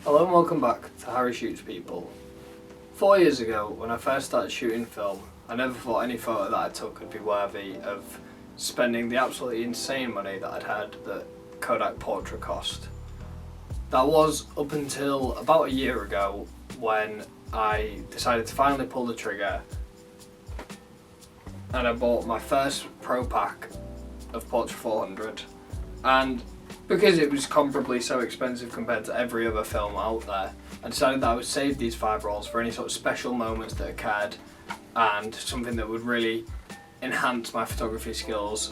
Hello and welcome back to Harry Shoots People. 4 years ago, when I first started shooting film, I never thought any photo that I took would be worthy of spending the absolutely insane money that I'd had that Kodak Portra cost. That was up until about a year ago when I decided to finally pull the trigger and I bought my first Pro Pack of Portra 400, and because it was comparably so expensive compared to every other film out there, I decided that I would save these 5 rolls for any sort of special moments that occurred and something that would really enhance my photography skills.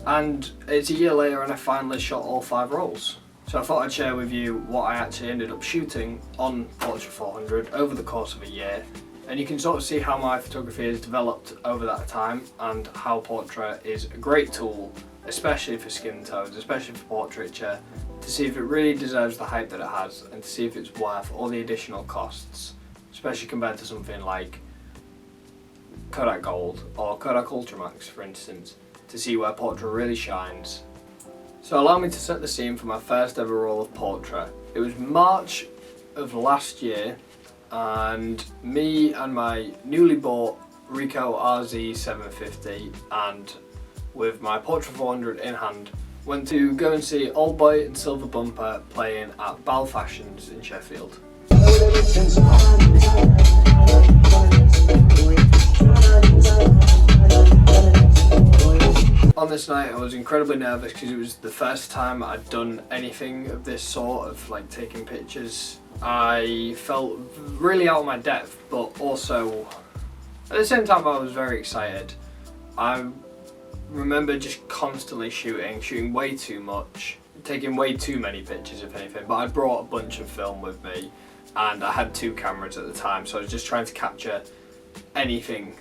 And it's a year later and I finally shot all 5 rolls. So I thought I'd share with you what I actually ended up shooting on Portra 400 over the course of a year. And you can sort of see how my photography has developed over that time and how Portra is a great tool, especially for skin tones, especially for portraiture, to see if it really deserves the hype that it has and to see if it's worth all the additional costs, especially compared to something like Kodak Gold or Kodak Ultramax, for instance, to see where Portra really shines. So allow me to set the scene for my first ever roll of Portra. It was March of last year, and me and my newly bought Ricoh RZ 750 and with my Portra 400 in hand, went to go and see Old Boy and Silver Bumper playing at Bal Fashions in Sheffield. On this night I was incredibly nervous because it was the first time I'd done anything of this sort, of like taking pictures. I felt really out of my depth, but also at the same time I was very excited. I remember just constantly shooting way too much, taking way too many pictures if anything, but I brought a bunch of film with me and I had 2 cameras at the time, so I was just trying to capture anything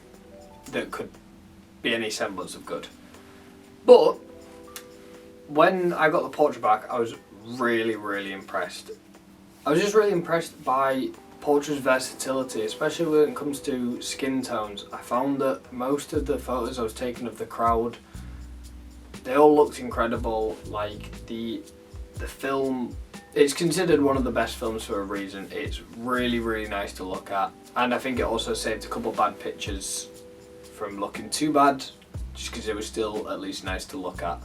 that could be any semblance of good. But when I got the Portra back, I was really impressed. I was just really impressed by Portra's versatility, especially when it comes to skin tones. I found that most of the photos I was taking of the crowd, they all looked incredible. Like the film, it's considered one of the best films for a reason. It's really nice to look at, and I think it also saved a couple bad pictures from looking too bad, just because it was still at least nice to look at.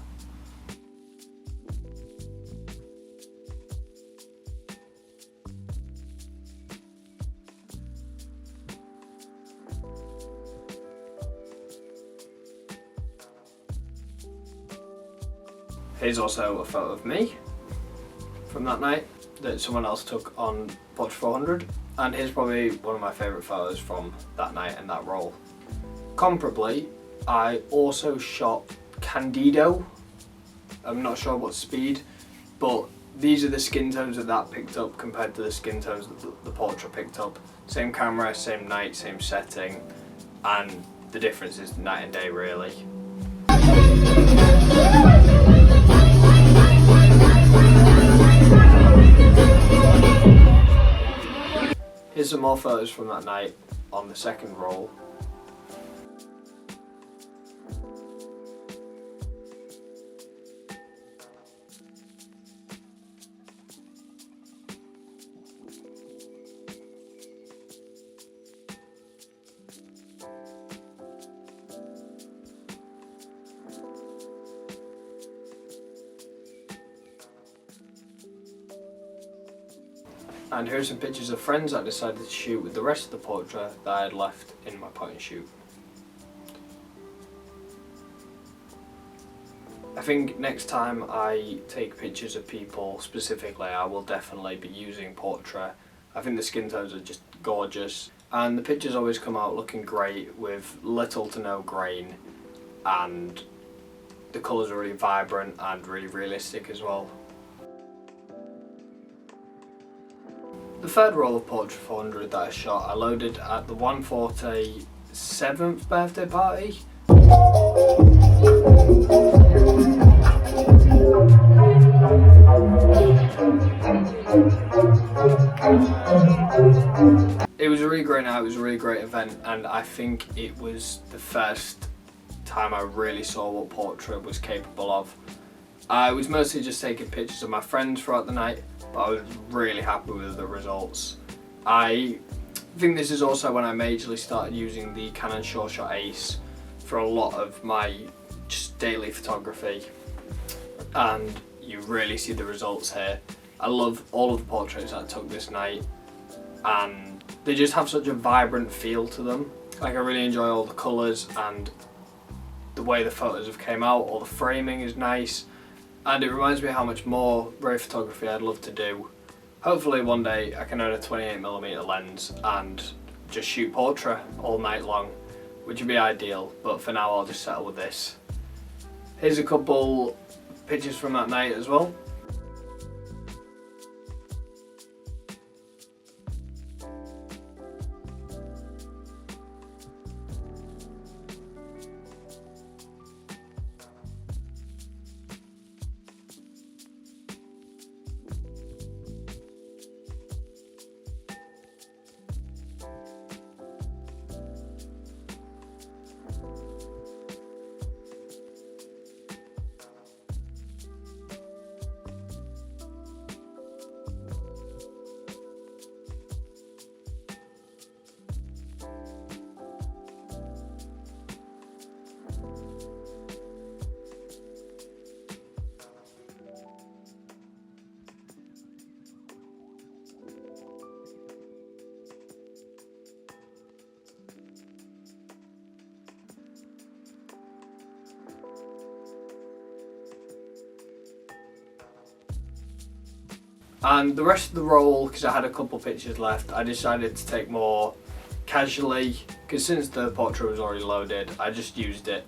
Here's also a photo of me from that night that someone else took on Portra 400, and here's probably one of my favourite photos from that night and that roll. Comparably, I also shot Candido. I'm not sure what speed, but these are the skin tones that picked up compared to the skin tones that the Portra picked up. Same camera, same night, same setting, and the difference is night and day really. Here's some more photos from that night on the second roll. And here are some pictures of friends I decided to shoot with the rest of the Portra that I had left in my point and shoot. I think next time I take pictures of people specifically, I will definitely be using Portra. I think the skin tones are just gorgeous, and the pictures always come out looking great with little to no grain, and the colours are really vibrant and really realistic as well. The third roll of Portra 400 that I shot, I loaded at the 147th birthday party. It was a really great night, it was a really great event, and I think it was the first time I really saw what Portra was capable of. I was mostly just taking pictures of my friends throughout the night, but I was really happy with the results. I think this is also when I majorly started using the Canon SureShot Ace for a lot of my just daily photography, and you really see the results here. I love all of the portraits I took this night, and they just have such a vibrant feel to them. Like, I really enjoy all the colours and the way the photos have came out. All the framing is nice, and it reminds me how much more RAW photography I'd love to do. Hopefully one day I can own a 28mm lens and just shoot Portra all night long, which would be ideal, but for now I'll just settle with this. Here's a couple pictures from that night as well. And the rest of the roll, because I had a couple pictures left, I decided to take more casually, because since the Portra was already loaded, I just used it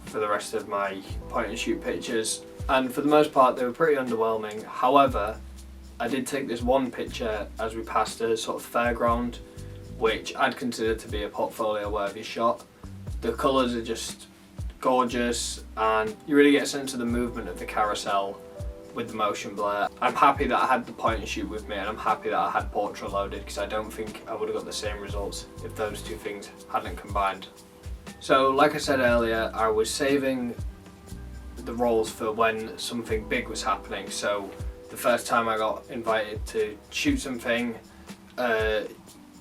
for the rest of my point and shoot pictures, and for the most part they were pretty underwhelming. However, I did take this one picture as we passed a sort of fairground, which I'd consider to be a portfolio worthy shot. The colours are just gorgeous, and you really get a sense of the movement of the carousel with the motion blur. I'm happy that I had the point and shoot with me, and I'm happy that I had Portra loaded, because I don't think I would have got the same results if those two things hadn't combined. So like I said earlier, I was saving the rolls for when something big was happening. So the first time I got invited to shoot something, a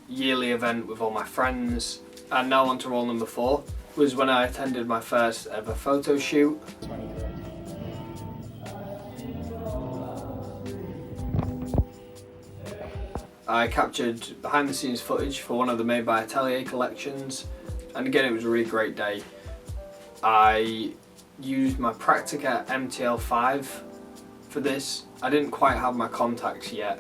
yearly event with all my friends, and now on to roll number 4, was when I attended my first ever photo shoot. I captured behind the scenes footage for one of the Made by Atelier collections, and again it was a really great day. I used my Praktica MTL5 for this. I didn't quite have my contacts yet,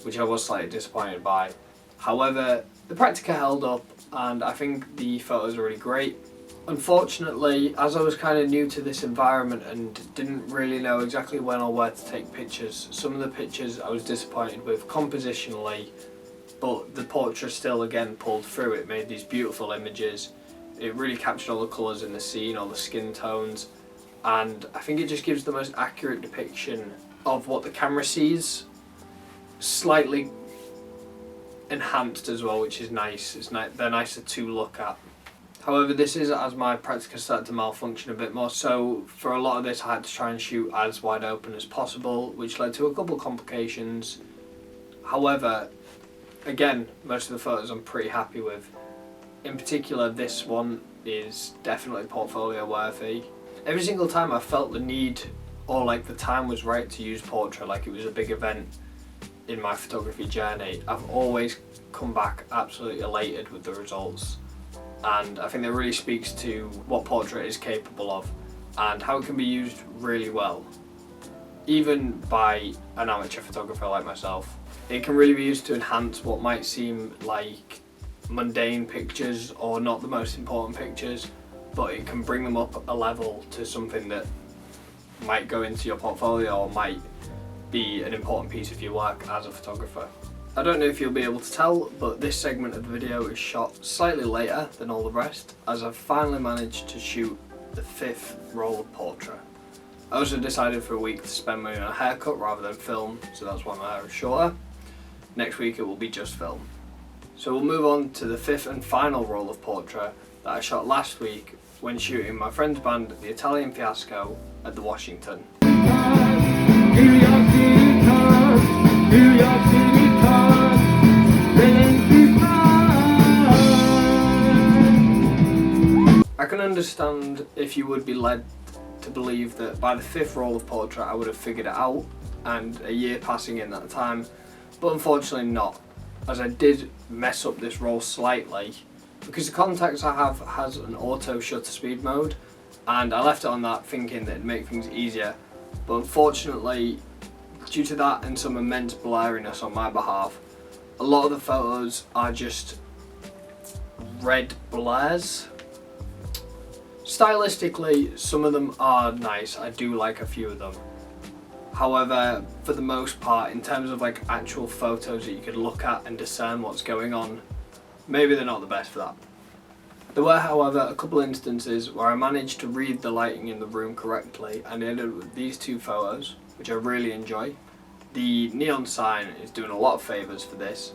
which I was slightly disappointed by. However, the Praktica held up, and I think the photos are really great. Unfortunately, as I was kind of new to this environment and didn't really know exactly when or where to take pictures, some of the pictures I was disappointed with compositionally, but the Portra still again pulled through. It made these beautiful images. It really captured all the colours in the scene, all the skin tones, and I think it just gives the most accurate depiction of what the camera sees, slightly enhanced as well, which is nice. They're nicer to look at. However, this is as my Praktica started to malfunction a bit more, so for a lot of this I had to try and shoot as wide open as possible, which led to a couple of complications. However, again, most of the photos I'm pretty happy with. In particular, this one is definitely portfolio worthy. Every single time I felt the need, or like the time was right to use Portra, like it was a big event in my photography journey, I've always come back absolutely elated with the results. And I think that really speaks to what Portra is capable of and how it can be used really well, even by an amateur photographer like myself. It can really be used to enhance what might seem like mundane pictures or not the most important pictures, but it can bring them up a level to something that might go into your portfolio or might be an important piece of your work as a photographer. I don't know if you'll be able to tell, but this segment of the video is shot slightly later than all the rest, as I've finally managed to shoot the 5th roll of Portra. I also decided for a week to spend money on a haircut rather than film, so that's why my hair is shorter. Next week it will be just film. So we'll move on to the 5th and final roll of Portra that I shot last week, when shooting my friend's band, The Italian Fiasco, at the Washington. I can understand if you would be led to believe that by the 5th roll of Portra I would have figured it out, and a year passing in that time, but unfortunately not, as I did mess up this roll slightly because the contacts I have has an auto shutter speed mode, and I left it on that thinking that it'd make things easier, but unfortunately due to that and some immense blurriness on my behalf, a lot of the photos are just red blurs. Stylistically, some of them are nice, I do like a few of them. However, for the most part, in terms of like actual photos that you could look at and discern what's going on, maybe they're not the best for that. There were, however, a couple instances where I managed to read the lighting in the room correctly and ended up with these two photos, which I really enjoy. The neon sign is doing a lot of favours for this.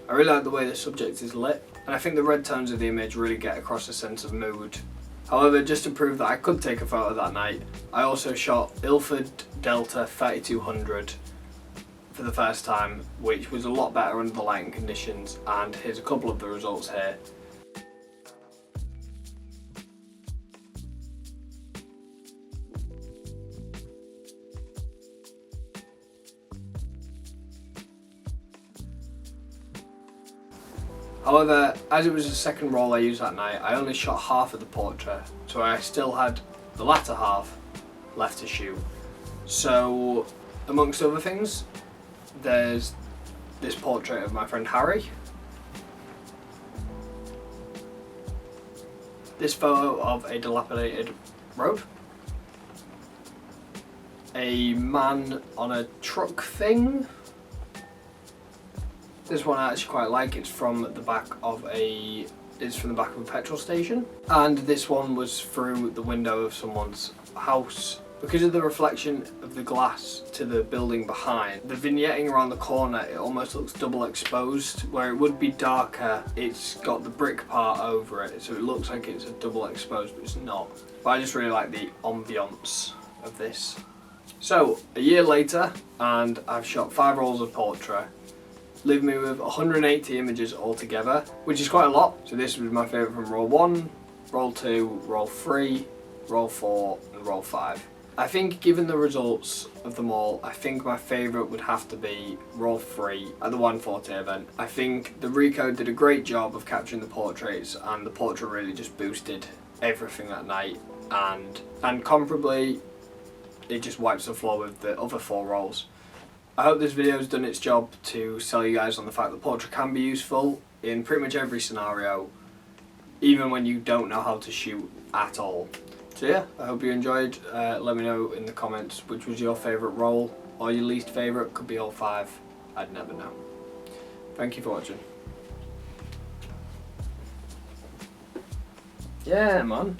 I really like the way the subject is lit, and I think the red tones of the image really get across a sense of mood. However, just to prove that I could take a photo that night, I also shot Ilford Delta 3200 for the first time, which was a lot better under the lighting conditions, and here's a couple of the results here. However, as it was the second roll I used that night, I only shot half of the portrait, so I still had the latter half left to shoot. So, amongst other things, there's this portrait of my friend Harry, this photo of a dilapidated road, a man on a truck thing. This one I actually quite like. It's from the back of a petrol station, and this one was through the window of someone's house. Because of the reflection of the glass to the building behind, the vignetting around the corner, it almost looks double exposed. Where it would be darker, it's got the brick part over it, so it looks like it's a double exposed, but it's not. But I just really like the ambiance of this. So, a year later, and I've shot 5 rolls of portrait, leaving me with 180 images altogether, which is quite a lot. So this was my favourite from roll 1, roll 2, roll 3, roll 4 and roll 5. I think given the results of them all, I think my favourite would have to be roll 3 at the 140 event. I think the Rico did a great job of capturing the portraits, and the portrait really just boosted everything that night, and comparably it just wipes the floor with the other 4 rolls. I hope this video has done its job to sell you guys on the fact that portrait can be useful in pretty much every scenario, even when you don't know how to shoot at all. So yeah, I hope you enjoyed. Let me know in the comments which was your favourite roll or your least favourite. Could be all 5, I'd never know. Thank you for watching. Yeah, man.